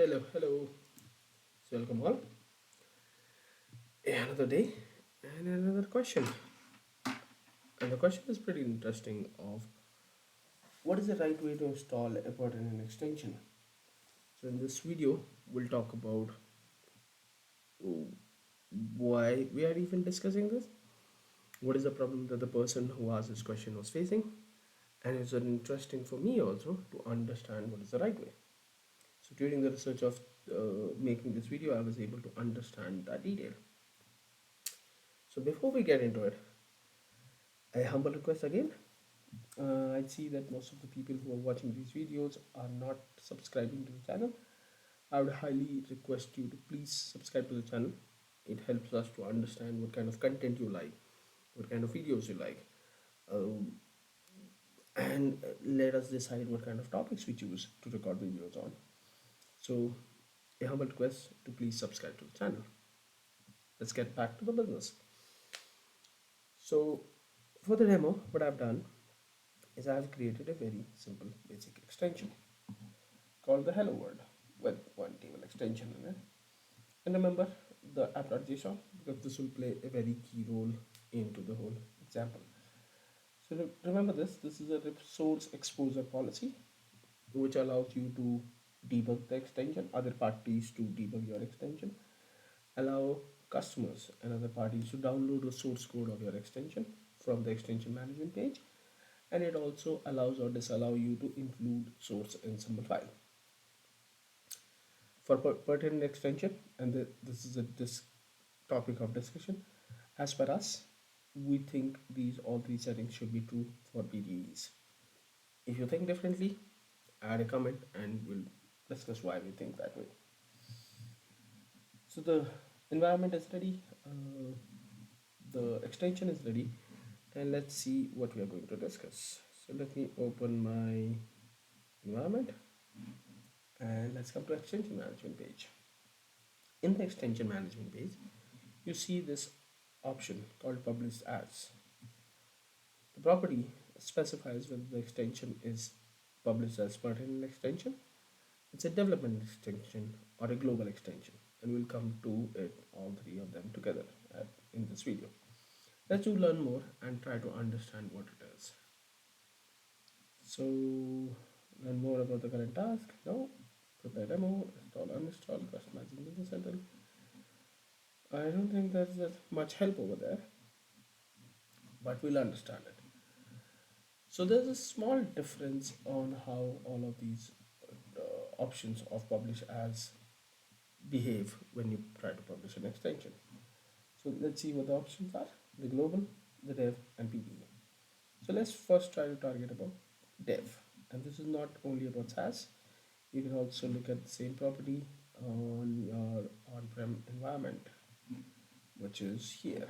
Hello. So welcome all. Another day and another question. And the question is pretty interesting of what is the right way to install a pertinent extension? So in this video, we'll talk about why we are even discussing this. What is the problem that the person who asked this question was facing? And it's interesting for me also to understand what is the right way. So during the research of making this video, I was able to understand that detail. So before we get into it, a humble request again. I see that most of the people who are watching these videos are not subscribing to the channel. I would highly request you to please subscribe to the channel. It helps us to understand what kind of content you like, what kind of videos you like, um, and let us decide what kind of topics we choose to record videos on. So, a humble request to please subscribe to the channel. Let's get back to the business. So, for the demo, what I've done is I've created a very simple basic extension called the hello world with one table extension in it. And remember the app.json because this will play a very key role into the whole example. So remember this is a resource exposure policy which allows you to debug the extension, other parties to debug your extension, allow customers and other parties to download the source code of your extension from the extension management page, and it also allows or disallow you to include source in symbol file for pertinent extension. And this is this topic of discussion. As per us, we think these all three settings should be true for PTEs. If you think differently, add a comment and we'll discuss why we think that way. So the environment is ready, the extension is ready, and let's see what we are going to discuss. So let me open my environment and let's come to extension management page. In the extension management page, you see this option called published as. The property specifies whether the extension is published as pertinent extension, it's a development extension, or a global extension, and we'll come to it all three of them together in this video. Let's do learn more and try to understand what it is. So learn more about the current task. No, prepare demo, install, uninstall, customizing business center. I don't think there's much help over there, but we'll understand it. So there's a small difference on how all of these options of publish as behave when you try to publish an extension. So let's see what the options are: the global, the dev, and PTE. So let's first try to target about dev. And this is not only about SaaS. You can also look at the same property on your on-prem environment, which is here.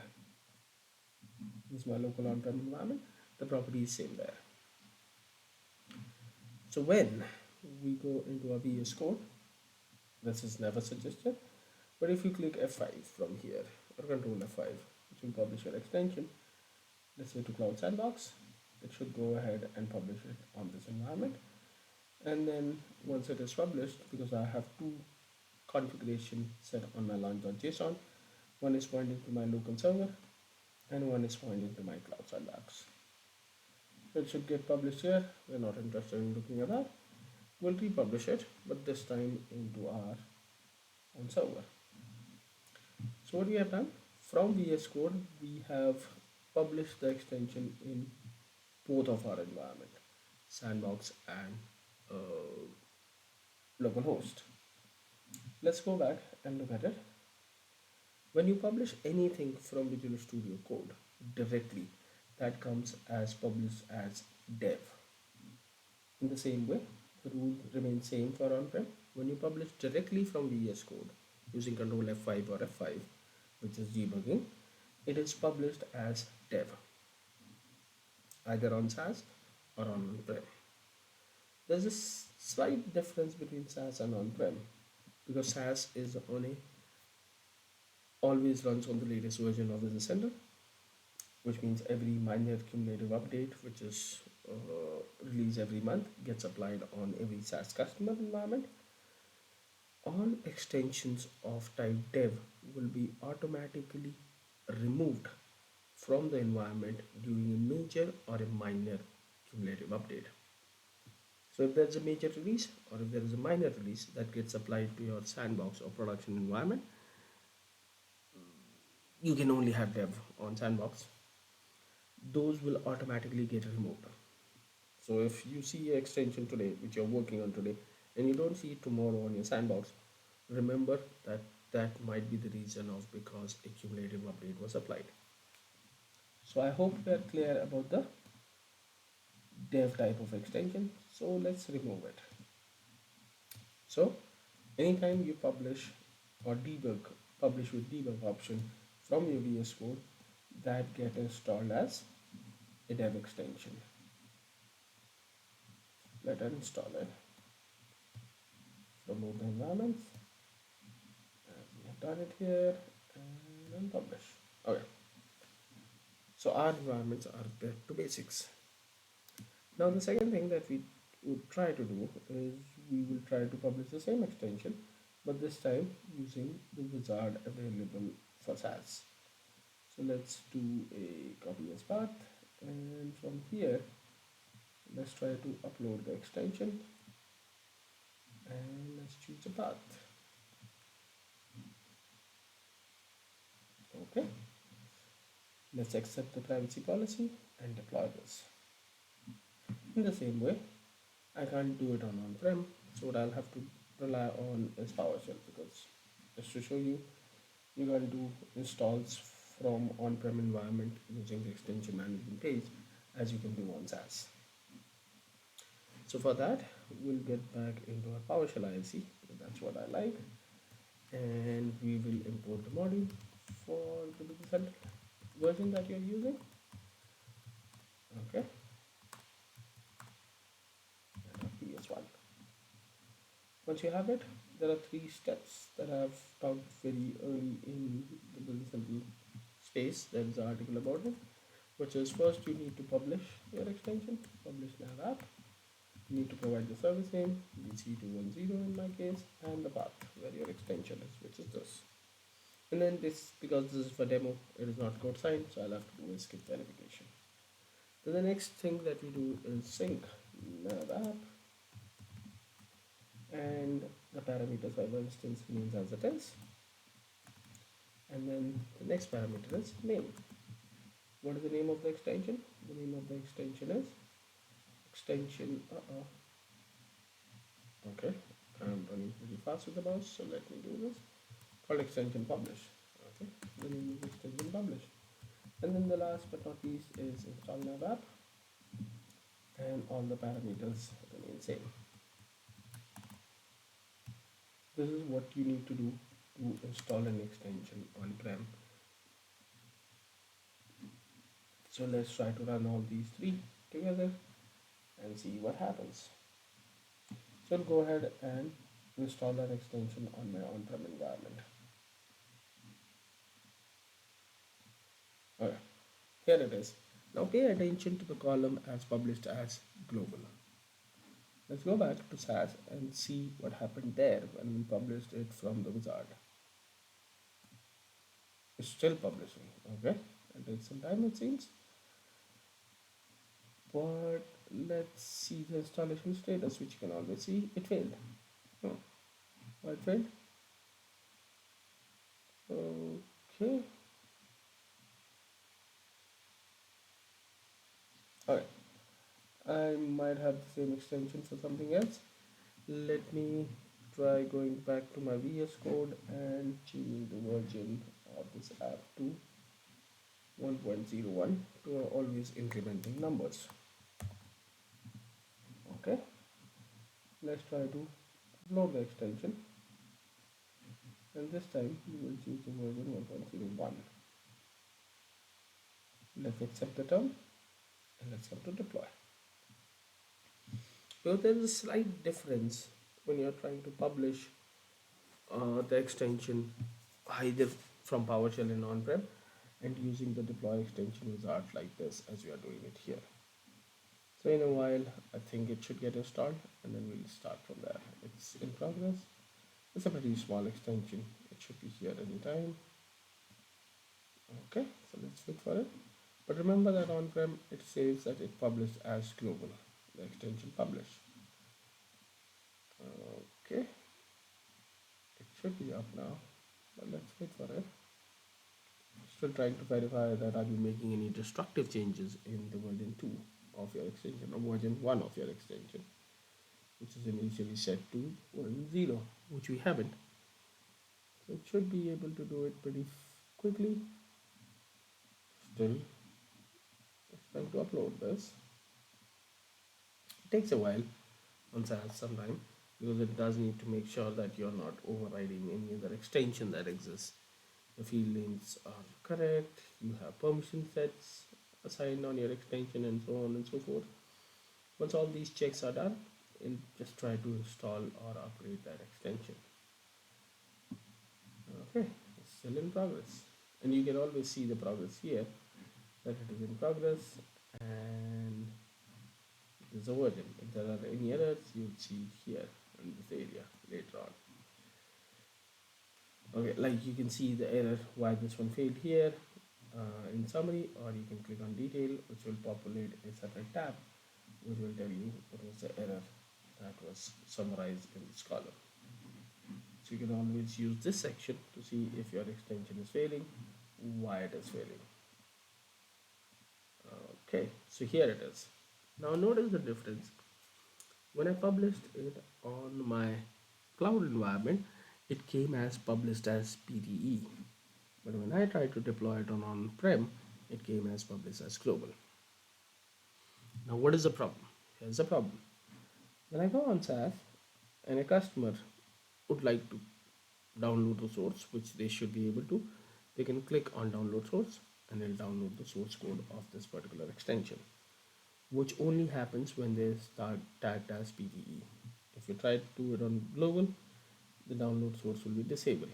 This is my local on-prem environment. The property is same there. So when we go into our VS Code, this is never suggested, but if you click F5 from here or Control F5, it will publish your extension. Let's say to Cloud Sandbox, it should go ahead and publish it on this environment. And then once it is published, because I have two configuration set on my launch.json, one is pointing to my local server and one is pointing to my Cloud Sandbox. So it should get published here. We're not interested in looking at that. We'll republish it, but this time into our own server. So what we have done, from VS Code, we have published the extension in both of our environment, Sandbox and localhost. Let's go back and look at it. When you publish anything from Visual Studio Code directly, that comes as published as dev. In the same way, the rule remains same for on-prem. When you publish directly from VS Code using Control F5 or F5, which is debugging, it is published as dev, either on SaaS or on-prem. There's a slight difference between SaaS and on-prem because SaaS is on a always runs on the latest version of Business Center, which means every minor cumulative update, which is released every month, gets applied on every SaaS customer environment. all extensions of type dev will be automatically removed from the environment during a major or a minor cumulative update. So if there's a major release or if there is a minor release that gets applied to your sandbox or production environment, you can only have dev on sandbox. Those will automatically get removed. So if you see an extension today, which you're working on today, and you don't see it tomorrow on your sandbox, remember that that might be the reason of because a cumulative update was applied. So I hope we are clear about the dev type of extension. So let's remove it. So anytime you publish or debug, publish with debug option from your VS Code, that get installed as a dev extension. Let us install it. Remove the environments as we have done it here and unpublish. Okay, so our environments are back to basics. Now the second thing that we would try to do is we will try to publish the same extension, but this time using the wizard available for SaaS. So let's do a copy as path, and from here let's try to upload the extension and let's choose a path. Okay, let's accept the privacy policy and deploy this. In the same way, I can't do it on-prem, so what I'll have to rely on is PowerShell, because just to show you, you can do installs from on-prem environment using the extension management page as you can do on SaaS. So for that, we'll get back into our PowerShell ISE. That's what I like, and we will import the module for the Business Central version that you're using. Okay, and PS1. Once you have it, there are three steps that I've talked very early in the Business Central space. There is an article about it, which is first you need to publish your extension, publish nav app. You need to provide the service name, BC210 in my case, and the path where your extension is, which is this. And then this, because this is for demo, it is not code signed, so I'll have to do a skip verification. Then the next thing that we do is sync nav app, and the parameter server instance remains as it is. And then the next parameter is name. What is the name of the extension? The name of the extension is extension. Okay, I'm running pretty fast with the mouse, so let me do this. Called extension publish. Okay, the name is extension publish. And then the last but not least is install nav app, and all the parameters remain same. This is what you need to do to install an extension on-prem. So let's try to run all these three together and see what happens. So I'll go ahead and install that extension on my on-prem environment. Okay, here it is. Now pay attention to the column as published as global. Let's go back to SaaS and see what happened there when we published it from the wizard. It's still publishing, okay? It takes some time it seems. But let's see the installation status, which you can always see. It failed. Oh, why it failed? Okay. Alright. I might have the same extension for something else. Let me try going back to my VS Code and changing the version of this app to 1.01 to always incrementing numbers. Okay, let's try to upload the extension, and this time we will choose the version 1.01. Let's accept the term and let's come to deploy. So there is a slight difference when you're trying to publish the extension either from PowerShell and on-prem and using the deploy extension wizard like this as we are doing it here. So in a while, I think it should get installed and then we'll start from there. It's in progress. It's a pretty small extension. It should be here anytime. Okay, so let's wait for it. But remember that on-prem, it saves that it published as global, the extension publish. Okay, it should be up now, but let's wait for it. Still trying to verify that are you making any destructive changes in the version 2 of your extension or version 1 of your extension, which is initially set to version 0, which we haven't. So it should be able to do it pretty quickly. Still, it's trying to upload this. It takes a while on SaaS sometime because it does need to make sure that you're not overriding any other extension that exists. The field names are correct, you have permission sets assigned on your extension, and so on and so forth. Once all these checks are done, it'll just try to install or upgrade that extension. Okay, it's still in progress. And you can always see the progress here, that it is in progress, and there's a version. If there are any errors, you'll see here in this area later on. Okay, like you can see the error why this one failed here in summary, or you can click on detail, which will populate a separate tab, which will tell you what was the error that was summarized in this column. So you can always use this section to see if your extension is failing, why it is failing. Okay, so here it is. Now notice the difference. When I published it on my cloud environment, it came as published as PTE. But when I tried to deploy it on-prem, it came as published as global. Now what is the problem? Here's the problem. When I go on SaaS and a customer would like to download the source, which they should be able to, they can click on download source and it'll download the source code of this particular extension, which only happens when they start tagged as PTE. If you try to do it on global, the download source will be disabled.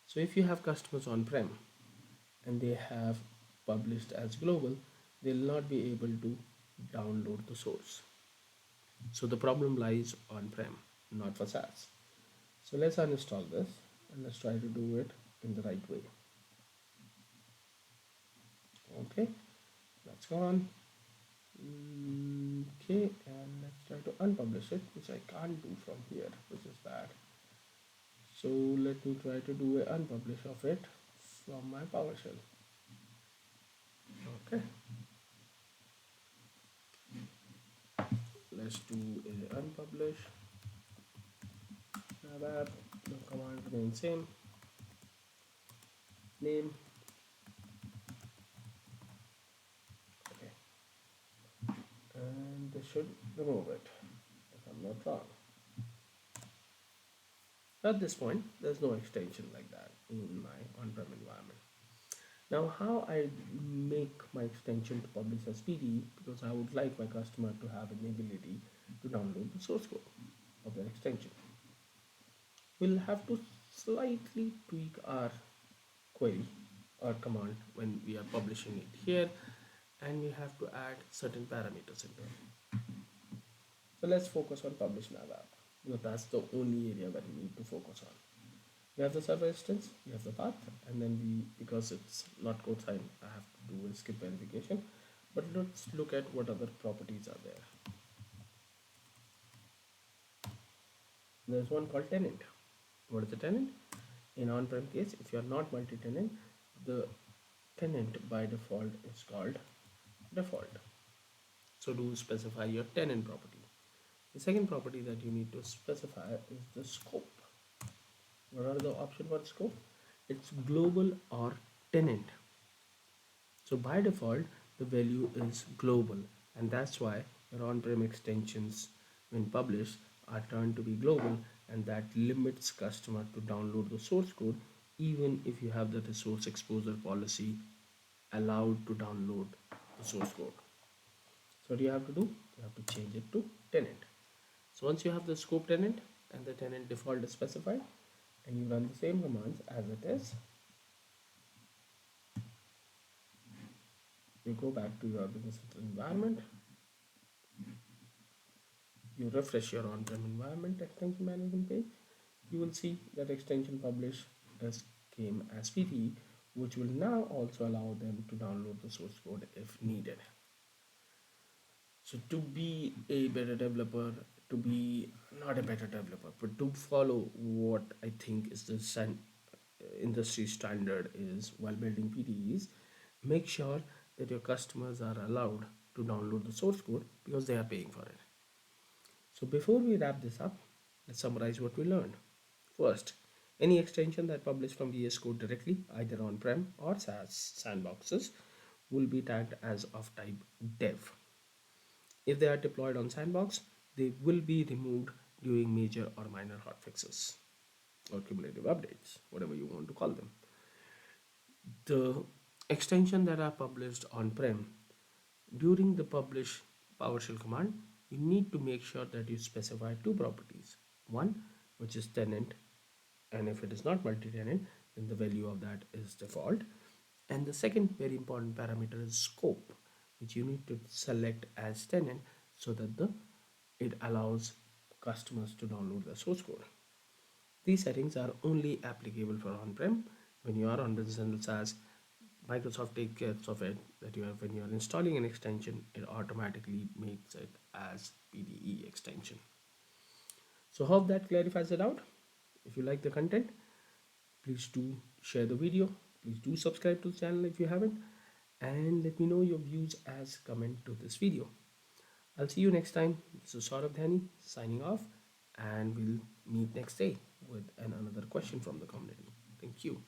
So if you have customers on-prem and they have published as global, they'll not be able to download the source. So the problem lies on-prem, not for SaaS. So let's uninstall this and let's try to do it in the right way. Okay, that's gone. Okay, and let's try to unpublish it, which I can't do from here, which is bad. So let me try to do a unpublish of it from my PowerShell. Okay, let's do a unpublish. Now the command remains same. Name. Okay, and this should remove it if I'm not wrong. At this point, there's no extension like that in my on-prem environment. Now, how I make my extension to publish as PDE, because I would like my customer to have an ability to download the source code of their extension. We'll have to slightly tweak our query or command when we are publishing it here, and we have to add certain parameters into it. So let's focus on publish nav app, because that's the only area that we need to focus on. We have the server instance, we have the path, and then because it's not code sign, I have to do a skip verification. But let's look at what other properties are there. There's one called tenant. What is a tenant? In on-prem case, if you are not multi-tenant, the tenant by default is called default. So do specify your tenant property. The second property that you need to specify is the scope. What are the options for scope? It's global or tenant. So by default, the value is global, and that's why your on-prem extensions, when published, are turned to be global, and that limits customer to download the source code even if you have the resource exposure policy allowed to download the source code. So what do you have to do? You have to change it to tenant. So once you have the scope tenant and the tenant default is specified, and you run the same commands as it is, you go back to your business environment, you refresh your on-prem environment extension management page, You will see that extension publish as came as PTE, which will now also allow them to download the source code if needed. So to be a better developer, to be not a better developer, but to follow what I think is the industry standard is while building PTEs, make sure that your customers are allowed to download the source code because they are paying for it. So before we wrap this up, let's summarize what we learned. First, any extension that published from VS Code directly, either on-prem or SaaS sandboxes, will be tagged as of type dev. If they are deployed on sandbox, they will be removed during major or minor hotfixes or cumulative updates, whatever you want to call them. The extension that are published on-prem, during the publish PowerShell command, you need to make sure that you specify two properties. One, which is tenant, and if it is not multi-tenant, then the value of that is default. And the second very important parameter is scope, which you need to select as tenant so that it allows customers to download the source code. These settings are only applicable for on-prem. When you are on business and SaaS, Microsoft takes care of it that when you are installing an extension, it automatically makes it as PDE extension. So hope that clarifies it out. If you like the content, please do share the video. Please do subscribe to the channel if you haven't, and let me know your views as comment to this video. I'll see you next time. This is Saurabh Dhani signing off, and we'll meet next day with another question from the community. Thank you.